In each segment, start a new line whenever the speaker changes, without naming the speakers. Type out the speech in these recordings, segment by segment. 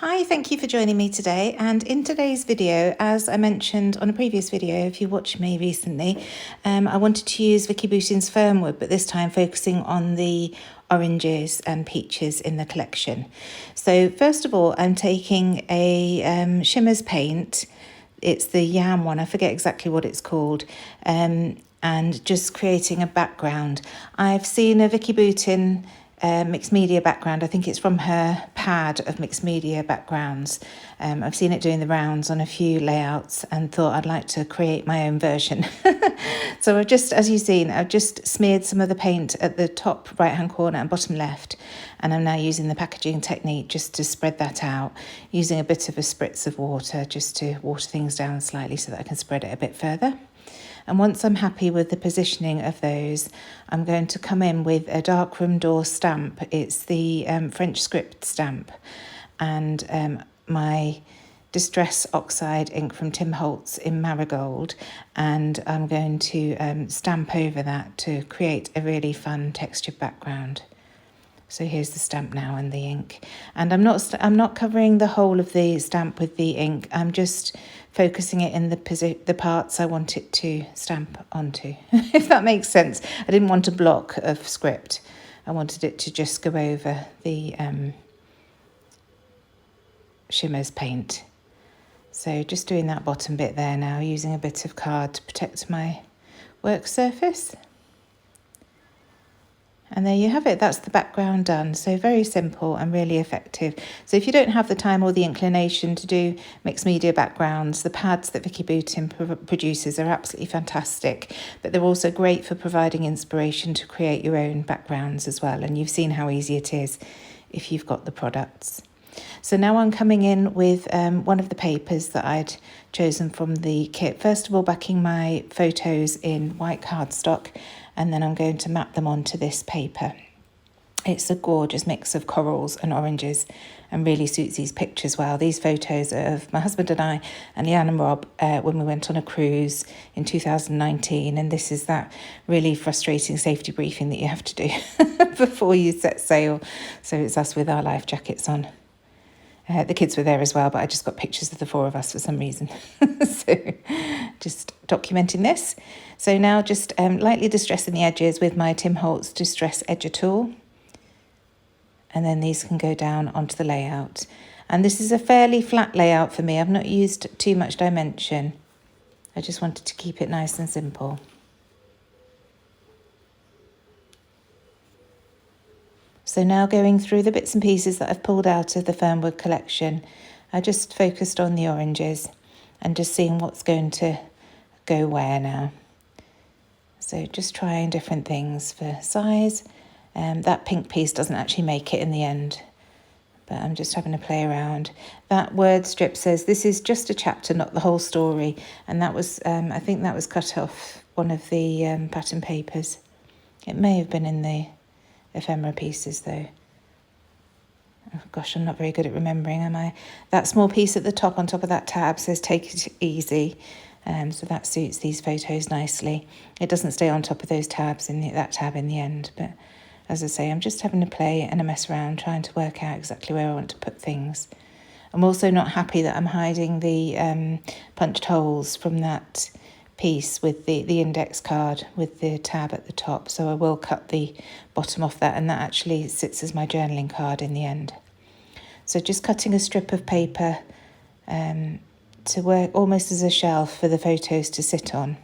Hi, thank you for joining me today. And in today's video, as I mentioned on a previous video, if you watched me recently, I wanted to use Vicki Boutin Fernwood, but this time focusing on the oranges and peaches in the collection. So first of all, I'm taking a Shimmerz paint. It's the Yam one, I forget exactly what it's called, and just creating a background. I've seen a Vicki Boutin mixed media background. I think it's from her pad of mixed media backgrounds. I've seen it doing the rounds on a few layouts and thought I'd like to create my own version. So I've just, as you've seen, I've just smeared some of the paint at the top right hand corner and bottom left, and I'm now using the packaging technique just to spread that out, using a bit of a spritz of water just to water things down slightly so that I can spread it a bit further. And once I'm happy with the positioning of those, I'm going to come in with a Darkroom Door stamp. It's the French script stamp, and my Distress Oxide ink from Tim Holtz in Marigold, and I'm going to stamp over that to create a really fun textured background. So here's the stamp now and the ink, and I'm not covering the whole of the stamp with the ink. I'm just focusing it in the parts I want it to stamp onto, if that makes sense. I didn't want a block of script. I wanted it to just go over the Shimmerz paint. So just doing that bottom bit there now, using a bit of card to protect my work surface. And there you have it, that's the background done. So very simple and really effective. So if you don't have the time or the inclination to do mixed media backgrounds, the pads that Vicki Boutin produces are absolutely fantastic, but they're also great for providing inspiration to create your own backgrounds as well. And you've seen how easy it is if you've got the products. So now I'm coming in with one of the papers that I'd chosen from the kit. First of all, backing my photos in white cardstock, and then I'm going to map them onto this paper. It's a gorgeous mix of corals and oranges and really suits these pictures well. These photos are of my husband and I and Leanne and Rob when we went on a cruise in 2019, and this is that really frustrating safety briefing that you have to do before you set sail. So it's us with our life jackets on. The kids were there as well, but I just got pictures of the four of us for some reason. So just documenting this. So now just lightly distressing the edges with my Tim Holtz Distress Edger tool. And then these can go down onto the layout. And this is a fairly flat layout for me. I've not used too much dimension. I just wanted to keep it nice and simple. So now going through the bits and pieces that I've pulled out of the Fernwood collection, I just focused on the oranges and just seeing what's going to go where now. So just trying different things for size. That pink piece doesn't actually make it in the end, but I'm just having to play around. That word strip says this is just a chapter, not the whole story. And that was, I think that was cut off one of the pattern papers. It may have been in the ephemera pieces though. Oh gosh, I'm not very good at remembering, am I? That small piece at the top, on top of that tab, says take it easy. So that suits these photos nicely. It doesn't stay on top of those tabs that tab in the end, but as I say, I'm just having to play and a mess around, trying to work out exactly where I want to put things. I'm also not happy that I'm hiding the punched holes from that piece with the index card with the tab at the top, so I will cut the bottom off that, and that actually sits as my journaling card in the end. So just cutting a strip of paper to work almost as a shelf for the photos to sit on,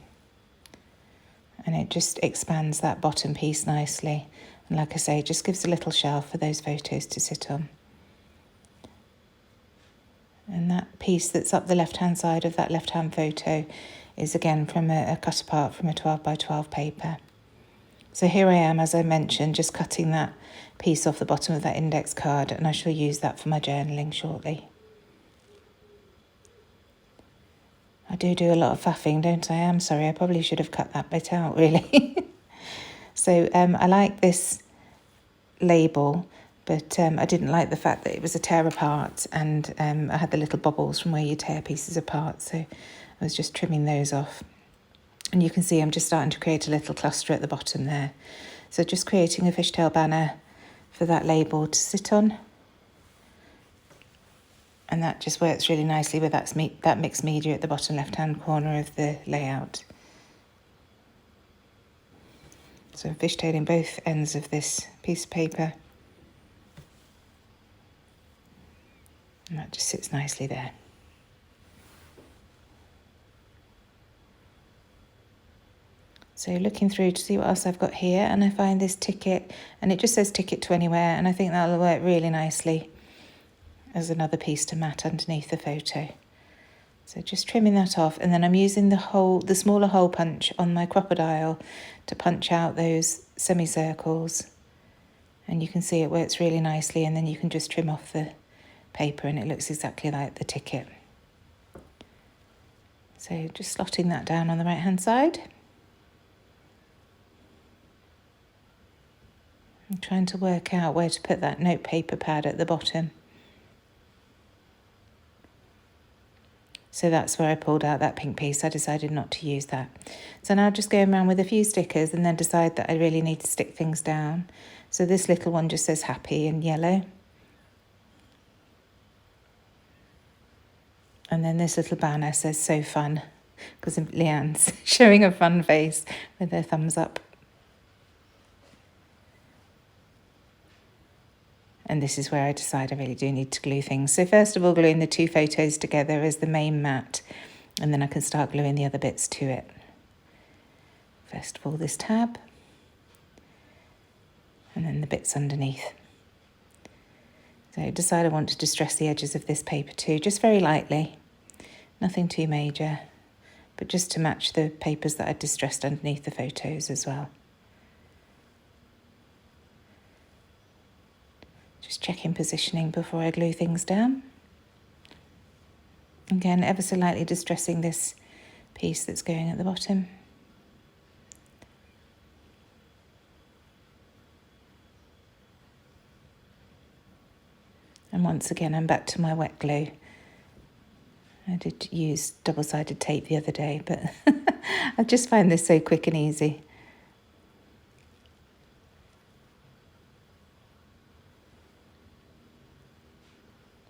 and it just expands that bottom piece nicely, and like I say, it just gives a little shelf for those photos to sit on. And that piece that's up the left hand side of that left hand photo is again from a cut apart from a 12 by 12 paper. So here I am, as I mentioned, just cutting that piece off the bottom of that index card, and I shall use that for my journaling shortly. I do a lot of faffing, don't I? I'm sorry, I probably should have cut that bit out, really. So I like this label, but I didn't like the fact that it was a tear apart, and I had the little bobbles from where you tear pieces apart, so I was just trimming those off. And you can see I'm just starting to create a little cluster at the bottom there. So just creating a fishtail banner for that label to sit on. And that just works really nicely with that mixed media at the bottom left-hand corner of the layout. So I'm fishtailing both ends of this piece of paper. And that just sits nicely there. So looking through to see what else I've got here, and I find this ticket, and it just says ticket to anywhere, and I think that'll work really nicely as another piece to mat underneath the photo. So just trimming that off, and then I'm using the smaller hole punch on my crocodile to punch out those semicircles. And you can see it works really nicely, and then you can just trim off the paper and it looks exactly like the ticket. So just slotting that down on the right hand side. I'm trying to work out where to put that note paper pad at the bottom. So that's where I pulled out that pink piece. I decided not to use that. So now just going around with a few stickers and then decide that I really need to stick things down. So this little one just says happy in yellow. And then this little banner says so fun, because Leanne's showing a fun face with her thumbs up. And this is where I decide I really do need to glue things. So first of all, gluing the two photos together as the main mat, and then I can start gluing the other bits to it. First of all, this tab, and then the bits underneath. So decide I want to distress the edges of this paper too, just very lightly. Nothing too major, but just to match the papers that I distressed underneath the photos as well. Just checking positioning before I glue things down. Again, ever so lightly distressing this piece that's going at the bottom. And once again, I'm back to my wet glue. I did use double-sided tape the other day, but I just find this so quick and easy.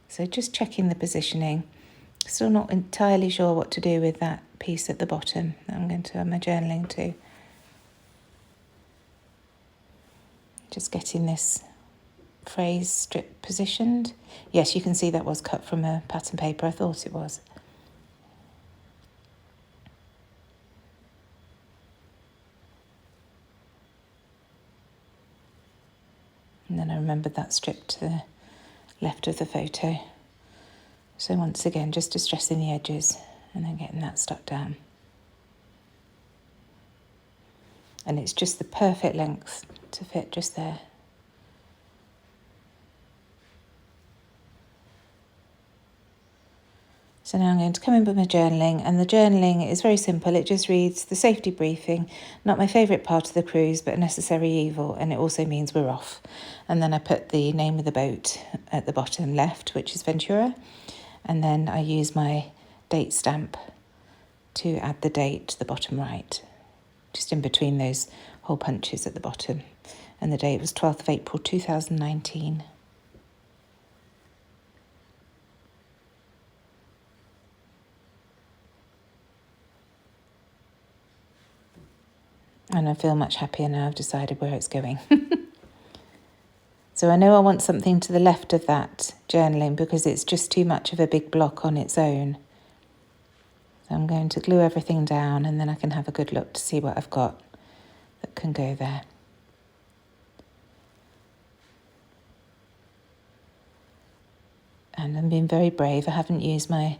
So just checking the positioning. Still not entirely sure what to do with that piece at the bottom that I'm going to add my journaling to. Just getting this phrase strip positioned. Yes, you can see that was cut from a pattern paper. I thought it was. And then I remembered that strip to the left of the photo. So once again, just distressing the edges and then getting that stuck down. And it's just the perfect length to fit just there. So now I'm going to come in with my journaling, and the journaling is very simple. It just reads the safety briefing, not my favourite part of the cruise, but a necessary evil, and it also means we're off. And then I put the name of the boat at the bottom left, which is Ventura, and then I use my date stamp to add the date to the bottom right, just in between those hole punches at the bottom. And the date was 12th of April 2019. And I feel much happier now I've decided where it's going. So I know I want something to the left of that journaling because it's just too much of a big block on its own. So I'm going to glue everything down and then I can have a good look to see what I've got that can go there. And I'm being very brave. I haven't used my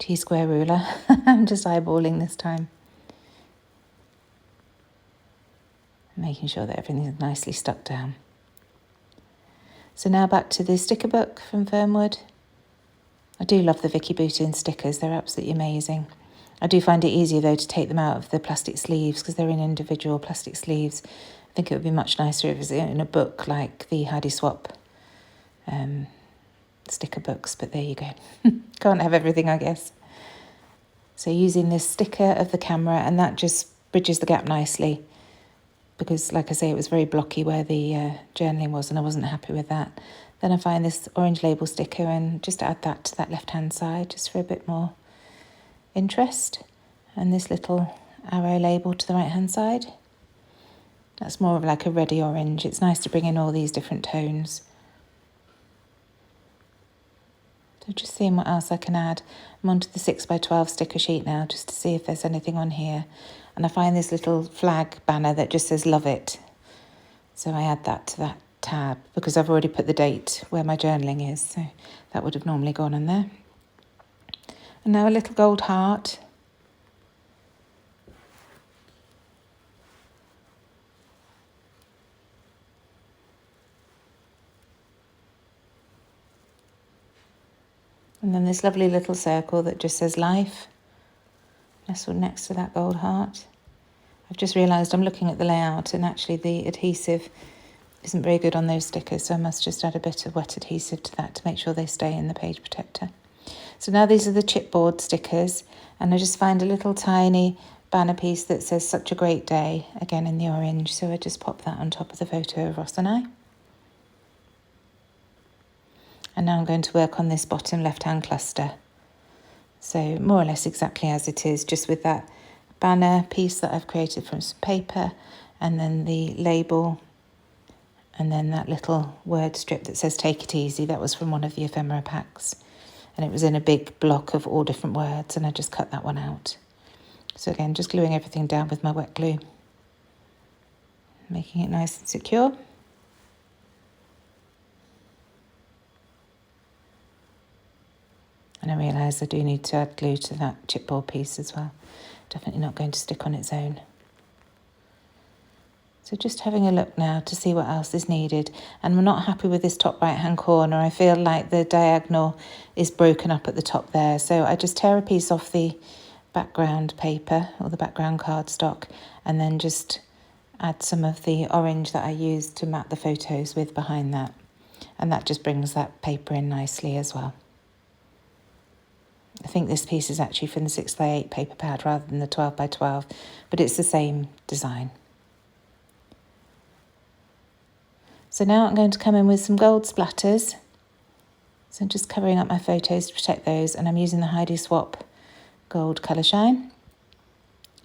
T-square ruler. I'm just eyeballing this time. Making sure that everything is nicely stuck down. So now back to the sticker book from Fernwood. I do love the Vicki Boutin stickers, they're absolutely amazing. I do find it easier though to take them out of the plastic sleeves because they're in individual plastic sleeves. I think it would be much nicer if it was in a book like the Heidi Swap sticker books, but there you go. Can't have everything, I guess. So using this sticker of the camera, and that just bridges the gap nicely. Because, like I say, it was very blocky where the journaling was and I wasn't happy with that. Then I find this orange label sticker and just add that to that left-hand side just for a bit more interest. And this little arrow label to the right-hand side. That's more of like a reddy orange. It's nice to bring in all these different tones. So just seeing what else I can add. I'm onto the 6x12 sticker sheet now just to see if there's anything on here. And I find this little flag banner that just says love it. So I add that to that tab because I've already put the date where my journaling is. So that would have normally gone on there. And now a little gold heart. And then this lovely little circle that just says life, nestled next to that gold heart. I've just realised I'm looking at the layout and actually the adhesive isn't very good on those stickers, so I must just add a bit of wet adhesive to that to make sure they stay in the page protector. So now these are the chipboard stickers, and I just find a little tiny banner piece that says such a great day, again in the orange, so I just pop that on top of the photo of Ross and I. And now I'm going to work on this bottom left-hand cluster. So more or less exactly as it is, just with that banner piece that I've created from some paper, and then the label, and then that little word strip that says take it easy. That was from one of the ephemera packs. And it was in a big block of all different words, and I just cut that one out. So again, just gluing everything down with my wet glue, making it nice and secure. And I realise I do need to add glue to that chipboard piece as well. Definitely not going to stick on its own. So just having a look now to see what else is needed. And I'm not happy with this top right hand corner. I feel like the diagonal is broken up at the top there. So I just tear a piece off the background paper or the background cardstock, and then just add some of the orange that I used to map the photos with behind that. And that just brings that paper in nicely as well. I think this piece is actually from the 6x8 paper pad rather than the 12x12, but it's the same design. So now I'm going to come in with some gold splatters. So I'm just covering up my photos to protect those, and I'm using the Heidi Swap Gold Colour Shine.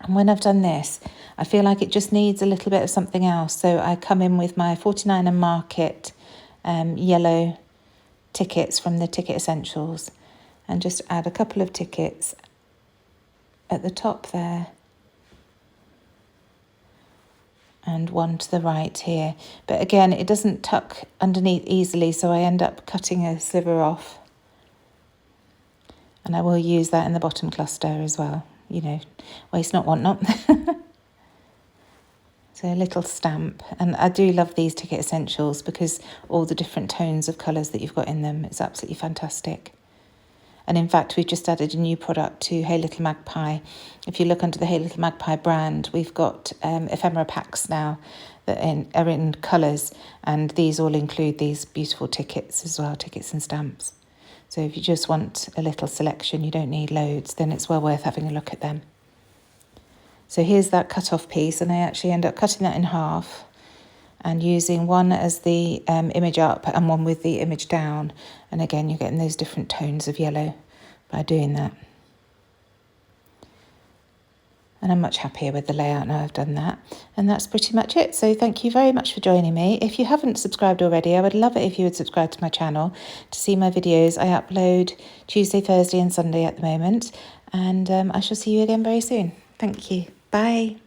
And when I've done this, I feel like it just needs a little bit of something else. So I come in with my 49 and Market yellow tickets from the Ticket Essentials, and just add a couple of tickets at the top there and one to the right here. But again, it doesn't tuck underneath easily, so I end up cutting a sliver off. And I will use that in the bottom cluster as well. You know, waste not, want not. So a little stamp. And I do love these Ticket Essentials because all the different tones of colours that you've got in them, it's absolutely fantastic. And in fact, we've just added a new product to Hey Little Magpie. If you look under the Hey Little Magpie brand, we've got ephemera packs now that are in colours, and these all include these beautiful tickets as well, tickets and stamps. So if you just want a little selection, you don't need loads, then it's well worth having a look at them. So here's that cut-off piece, and I actually end up cutting that in half and using one as the image up and one with the image down. And again, you're getting those different tones of yellow by doing that. And I'm much happier with the layout now I've done that. And that's pretty much it. So thank you very much for joining me. If you haven't subscribed already, I would love it if you would subscribe to my channel to see my videos. I upload Tuesday, Thursday and Sunday at the moment. And I shall see you again very soon. Thank you. Bye.